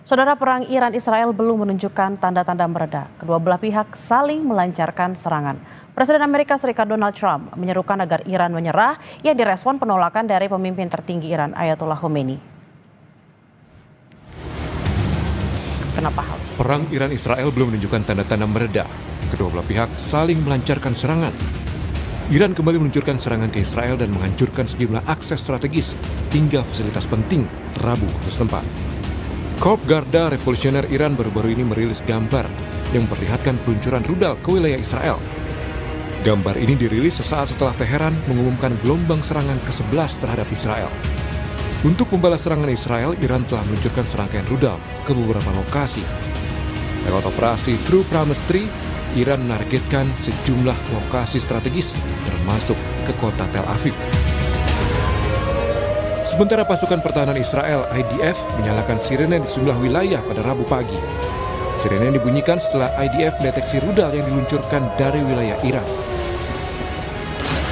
Saudara, perang Iran-Israel belum menunjukkan tanda-tanda mereda. Kedua belah pihak saling melancarkan serangan. Presiden Amerika Serikat Donald Trump menyerukan agar Iran menyerah yang direspon penolakan dari pemimpin tertinggi Iran Ayatollah Khomeini. Kenapa hal? Perang Iran-Israel belum menunjukkan tanda-tanda mereda. Kedua belah pihak saling melancarkan serangan. Iran kembali meluncurkan serangan ke Israel dan menghancurkan sejumlah akses strategis hingga fasilitas penting Rabu waktu setempat. Korps Garda Revolusioner Iran baru-baru ini merilis gambar yang memperlihatkan peluncuran rudal ke wilayah Israel. Gambar ini dirilis sesaat setelah Teheran mengumumkan gelombang serangan ke-11 terhadap Israel. Untuk membalas serangan Israel, Iran telah meluncurkan serangkaian rudal ke beberapa lokasi. Lewat operasi True Promise 3, Iran menargetkan sejumlah lokasi strategis termasuk ke kota Tel Aviv. Sementara pasukan pertahanan Israel IDF menyalakan sirene di sejumlah wilayah pada Rabu pagi. Sirene dibunyikan setelah IDF mendeteksi rudal yang diluncurkan dari wilayah Iran.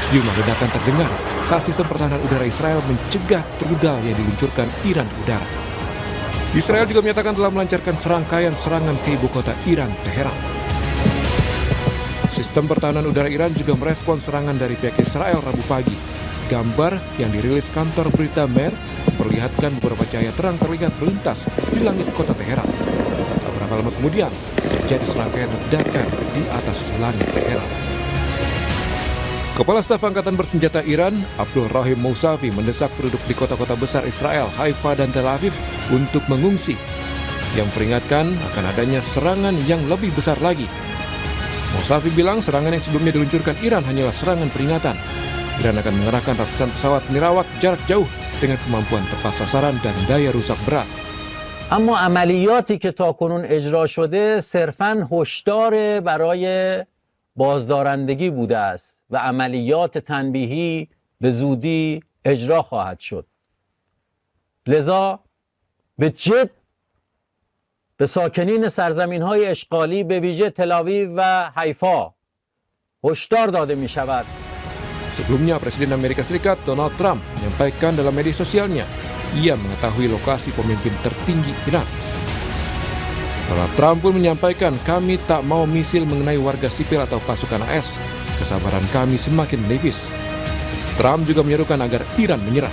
Sejumlah ledakan terdengar saat sistem pertahanan udara Israel mencegah rudal yang diluncurkan Iran ke udara. Israel juga menyatakan telah melancarkan serangkaian serangan ke ibu kota Iran, Teheran. Sistem pertahanan udara Iran juga merespon serangan dari pihak Israel Rabu pagi. Gambar yang dirilis kantor berita Mer memperlihatkan beberapa cahaya terang terlihat melintas di langit kota Teheran. Beberapa lama kemudian, terjadi serangkaian ledakan di atas langit Teheran. Kepala Staf Angkatan Bersenjata Iran, Abdul Rahim Mousavi, mendesak penduduk di kota-kota besar Israel, Haifa dan Tel Aviv untuk mengungsi, yang memperingatkan akan adanya serangan yang lebih besar lagi. Mousavi bilang serangan yang sebelumnya diluncurkan Iran hanyalah serangan peringatan. Iran akan mengerahkan ratusan pesawat nirawak jarak jauh dengan kemampuan tepat sasaran dan daya rusak berat. اما عملیاتی که تاکنون اجرا شده صرفاً هشدار برای بازدارندگی بوده است و عملیات تنبیهی به زودی اجرا خواهد شد. لذا به جد به ساکنین سرزمین‌های اشغالی به ویژه تل‌آویو و حیفا هشدار داده می‌شود. Sebelumnya, Presiden Amerika Serikat Donald Trump menyampaikan dalam media sosialnya, ia mengetahui lokasi pemimpin tertinggi Iran. Donald Trump pun menyampaikan, kami tak mau misil mengenai warga sipil atau pasukan AS. Kesabaran kami semakin menipis. Trump juga menyerukan agar Iran menyerah.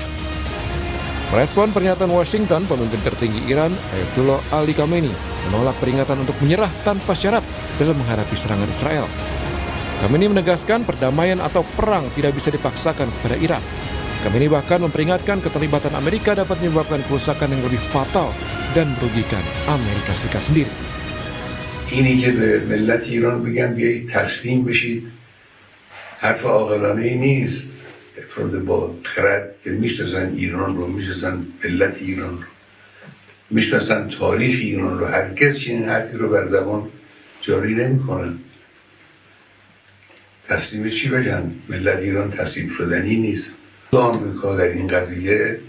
Merespon pernyataan Washington, pemimpin tertinggi Iran, Ayatollah Ali Khamenei, menolak peringatan untuk menyerah tanpa syarat dalam menghadapi serangan Israel. Khamenei menegaskan perdamaian atau perang tidak bisa dipaksakan kepada Iran. Khamenei bahkan memperingatkan keterlibatan Amerika dapat menyebabkan kerusakan yang lebih fatal dan merugikan Amerika Serikat sendiri. اینی که به ملت ایران بگن بیایید تسلیم بشید حرف عاقلانه ای نیست. افراد با خرد که میشناسن ایران رو، میشناسن ملت ایران رو، میشناسن تاریخ ایران رو، هرگز چنین حرفی رو بر زبان جاری نمیکنن. تسلیم چی بشن؟ ملت ایران تسلیم شدنی نیست. آمریکا در این قضیه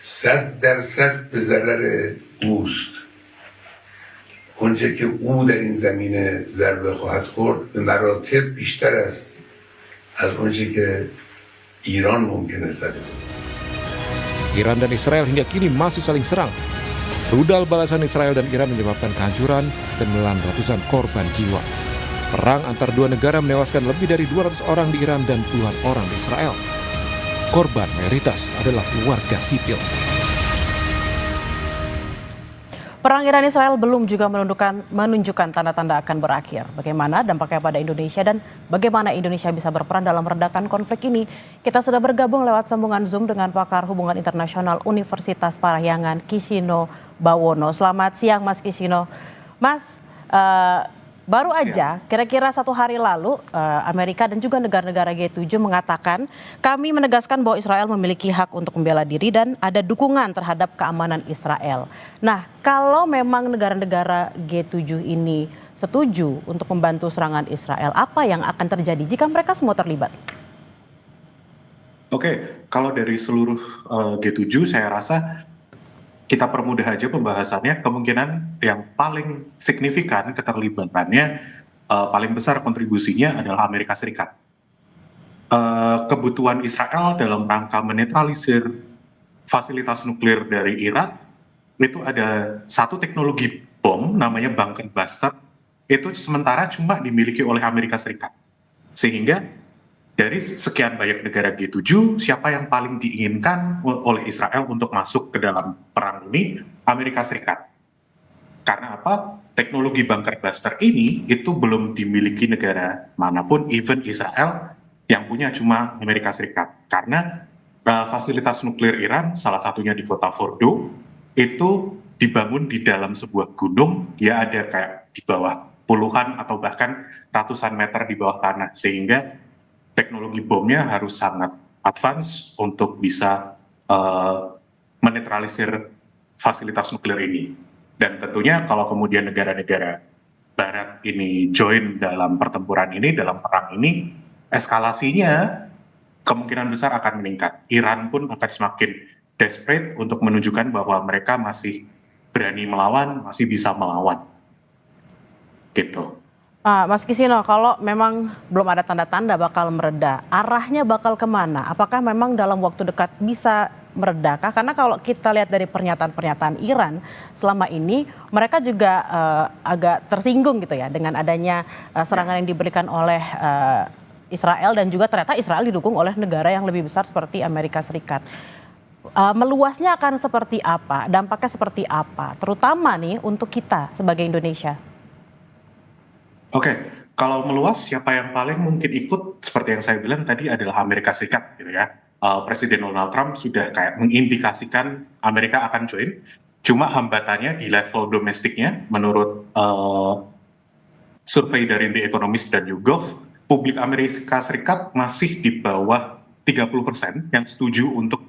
100% به ضرر اوست. اونچه که او در این زمینه ضربه خواهد خورد به مراتب بیشتر است از اونچه که ایران ممکنه زده. Iran dan Israel hingga kini masih saling serang. Rudal balasan Israel dan Iran menyebabkan kehancuran dan menelan ratusan korban jiwa. Perang antar dua negara menewaskan lebih dari 200 orang di Iran dan puluhan orang di Israel. Korban mayoritas adalah warga sipil. Perang Iran-Israel belum juga menunjukkan tanda-tanda akan berakhir. Bagaimana dampaknya pada Indonesia dan bagaimana Indonesia bisa berperan dalam meredakan konflik ini? Kita sudah bergabung lewat sambungan Zoom dengan pakar hubungan internasional Universitas Parahyangan, Kishino Bawono. Selamat siang, Mas Kishino. Mas, baru aja kira-kira 1 hari lalu Amerika dan juga negara-negara G7 mengatakan kami menegaskan bahwa Israel memiliki hak untuk membela diri dan ada dukungan terhadap keamanan Israel. Nah, kalau memang negara-negara G7 ini setuju untuk membantu serangan Israel, apa yang akan terjadi jika mereka semua terlibat? Oke, kalau dari seluruh G7 saya rasa kita permudah aja pembahasannya, kemungkinan yang paling signifikan keterlibatannya, paling besar kontribusinya adalah Amerika Serikat. Kebutuhan Israel dalam rangka menetralisir fasilitas nuklir dari Iran itu ada satu teknologi bom namanya bunker buster, itu sementara cuma dimiliki oleh Amerika Serikat. Sehingga dari sekian banyak negara G7, siapa yang paling diinginkan oleh Israel untuk masuk ke dalam perang ini? Amerika Serikat. Karena apa? Teknologi bunker buster ini itu belum dimiliki negara manapun, even Israel, yang punya cuma Amerika Serikat. Karena fasilitas nuklir Iran, salah satunya di kota Fordo, itu dibangun di dalam sebuah gunung, dia ada kayak di bawah puluhan atau bahkan ratusan meter di bawah tanah, sehingga teknologi bomnya harus sangat advance untuk bisa menetralisir fasilitas nuklir ini. Dan tentunya kalau kemudian negara-negara Barat ini join dalam pertempuran ini, dalam perang ini, eskalasinya kemungkinan besar akan meningkat. Iran pun akan semakin desperate untuk menunjukkan bahwa mereka masih berani melawan, masih bisa melawan. Gitu. Mas Kisino, kalau memang belum ada tanda-tanda bakal mereda, arahnya bakal kemana? Apakah memang dalam waktu dekat bisa meredakah? Karena kalau kita lihat dari pernyataan-pernyataan Iran selama ini, mereka juga agak tersinggung gitu ya dengan adanya serangan yang diberikan oleh Israel, dan juga ternyata Israel didukung oleh negara yang lebih besar seperti Amerika Serikat. Meluasnya akan seperti apa? Dampaknya seperti apa? Terutama nih untuk kita sebagai Indonesia. Oke, kalau meluas siapa yang paling mungkin ikut seperti yang saya bilang tadi adalah Amerika Serikat gitu ya. Presiden Donald Trump sudah kayak mengindikasikan Amerika akan join. Cuma hambatannya di level domestiknya menurut survei dari The Economist dan YouGov, publik Amerika Serikat masih di bawah 30% yang setuju untuk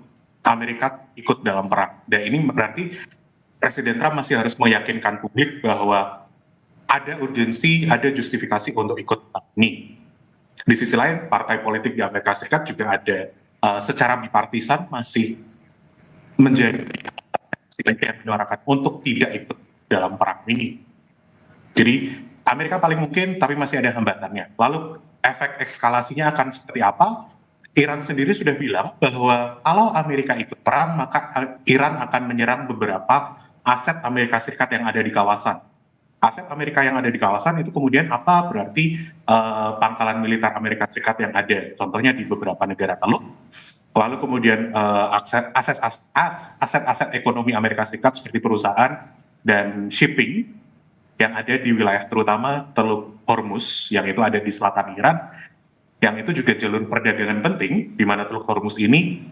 Amerika ikut dalam perang. Dan ini berarti Presiden Trump masih harus meyakinkan publik bahwa ada urgensi, ada justifikasi untuk ikut ini. Di sisi lain, partai politik di Amerika Serikat juga ada secara bipartisan masih menjadi yang menyuarakan untuk tidak ikut dalam perang ini. Jadi Amerika paling mungkin, tapi masih ada hambatannya. Lalu efek eskalasinya akan seperti apa? Iran sendiri sudah bilang bahwa kalau Amerika ikut perang, maka Iran akan menyerang beberapa aset Amerika Serikat yang ada di kawasan. Aset Amerika yang ada di kawasan itu kemudian apa? Berarti pangkalan militer Amerika Serikat yang ada, contohnya di beberapa negara Teluk. Lalu kemudian aset-aset ekonomi Amerika Serikat seperti perusahaan dan shipping yang ada di wilayah terutama Teluk Hormuz, yang itu ada di selatan Iran, yang itu juga jalur perdagangan penting, di mana Teluk Hormuz ini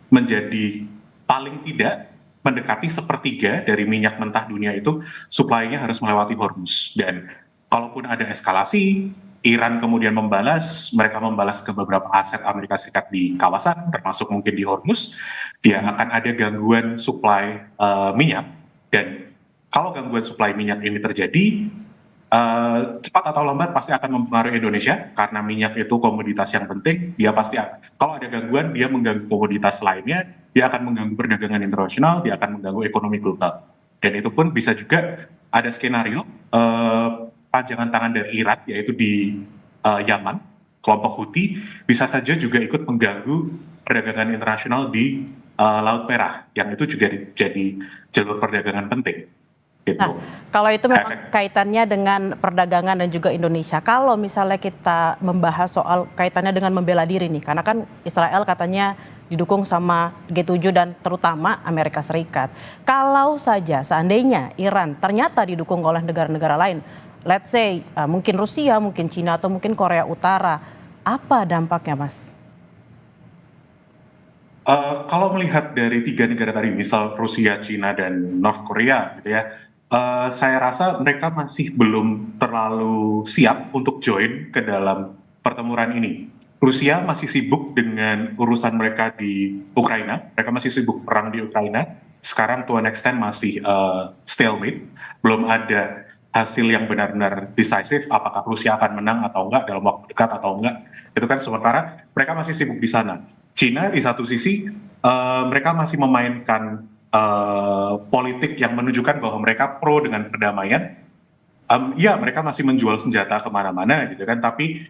menjadi paling tidak mendekati sepertiga dari minyak mentah dunia itu suplainya harus melewati Hormuz. Dan kalaupun ada eskalasi, Iran kemudian mereka membalas ke beberapa aset Amerika Serikat di kawasan, termasuk mungkin di Hormuz, dia akan ada gangguan suplai minyak. Dan kalau gangguan suplai minyak ini terjadi, cepat atau lambat pasti akan mempengaruhi Indonesia, karena minyak itu komoditas yang penting. Dia pasti kalau ada gangguan, dia mengganggu komoditas lainnya, dia akan mengganggu perdagangan internasional, dia akan mengganggu ekonomi global. Dan itu pun bisa juga ada skenario panjangan tangan dari Iran, yaitu di Yaman, kelompok Houthi bisa saja juga ikut mengganggu perdagangan internasional di Laut Merah, yang itu juga jadi jalur perdagangan penting. Gitu. Nah, kalau itu memang kaitannya dengan perdagangan dan juga Indonesia. Kalau misalnya kita membahas soal kaitannya dengan membela diri nih, karena kan Israel katanya didukung sama G7 dan terutama Amerika Serikat. Kalau saja seandainya Iran ternyata didukung oleh negara-negara lain, let's say mungkin Rusia, mungkin Cina, atau mungkin Korea Utara, apa dampaknya, Mas? Kalau melihat dari tiga negara tadi, misal Rusia, Cina, dan North Korea, gitu ya, saya rasa mereka masih belum terlalu siap untuk join ke dalam pertempuran ini. Rusia masih sibuk dengan urusan mereka di Ukraina, mereka masih sibuk perang di Ukraina. Sekarang to an extent masih stalemate, belum ada hasil yang benar-benar decisive, apakah Rusia akan menang atau enggak dalam waktu dekat atau enggak. Itu kan sementara mereka masih sibuk di sana. Cina di satu sisi mereka masih memainkan politik yang menunjukkan bahwa mereka pro dengan perdamaian. Ya, mereka masih menjual senjata kemana-mana gitu kan, tapi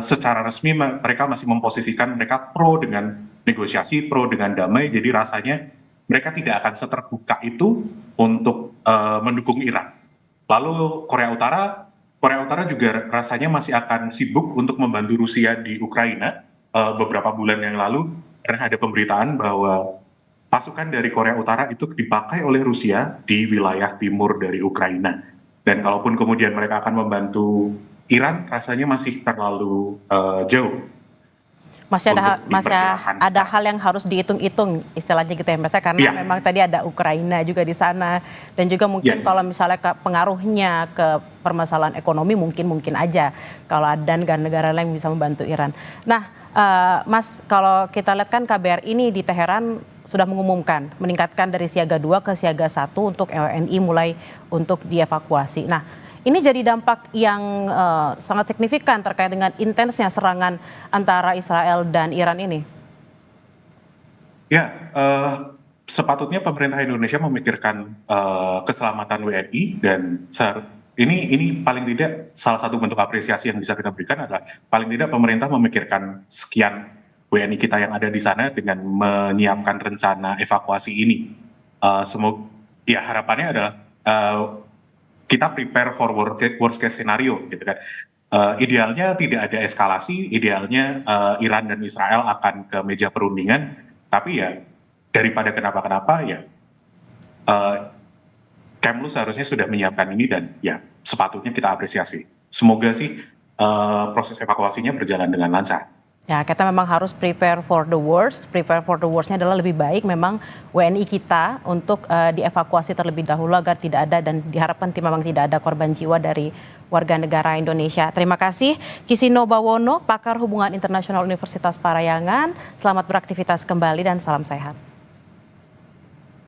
secara resmi mereka masih memposisikan mereka pro dengan negosiasi, pro dengan damai. Jadi rasanya mereka tidak akan seterbuka itu untuk mendukung Iran. Lalu Korea Utara juga rasanya masih akan sibuk untuk membantu Rusia di Ukraina. Beberapa bulan yang lalu karena ada pemberitaan bahwa pasukan dari Korea Utara itu dipakai oleh Rusia di wilayah timur dari Ukraina. Dan kalaupun kemudian mereka akan membantu Iran, rasanya masih terlalu jauh. Masih ada Untuk diperkirakan hal yang harus dihitung-hitung istilahnya gitu ya Mas, karena Iya. memang tadi ada Ukraina juga di sana dan juga mungkin Yes. kalau misalnya pengaruhnya ke permasalahan ekonomi mungkin aja kalau ada negara-negara lain bisa membantu Iran. Nah, Mas, kalau kita lihat kan KBRI ini di Teheran sudah mengumumkan meningkatkan dari siaga 2 ke siaga 1 untuk WNI mulai untuk dievakuasi. Nah, ini jadi dampak yang sangat signifikan terkait dengan intensnya serangan antara Israel dan Iran ini. Ya, sepatutnya pemerintah Indonesia memikirkan keselamatan WNI dan ini paling tidak salah satu bentuk apresiasi yang bisa kita berikan adalah paling tidak pemerintah memikirkan sekian WNI kita yang ada di sana dengan menyiapkan rencana evakuasi ini. Semoga ya harapannya adalah kita prepare for worst case scenario gitu kan. Idealnya tidak ada eskalasi, idealnya Iran dan Israel akan ke meja perundingan, tapi ya daripada kenapa-kenapa ya Kemlu seharusnya sudah menyiapkan ini dan ya sepatutnya kita apresiasi. Semoga sih proses evakuasinya berjalan dengan lancar. Ya, kita memang harus prepare for the worst. Prepare for the worst-nya adalah lebih baik memang WNI kita untuk dievakuasi terlebih dahulu agar tidak ada dan diharapkan memang tidak ada korban jiwa dari warga negara Indonesia. Terima kasih Kisino Bawono, pakar hubungan internasional Universitas Parayangan. Selamat beraktivitas kembali dan salam sehat.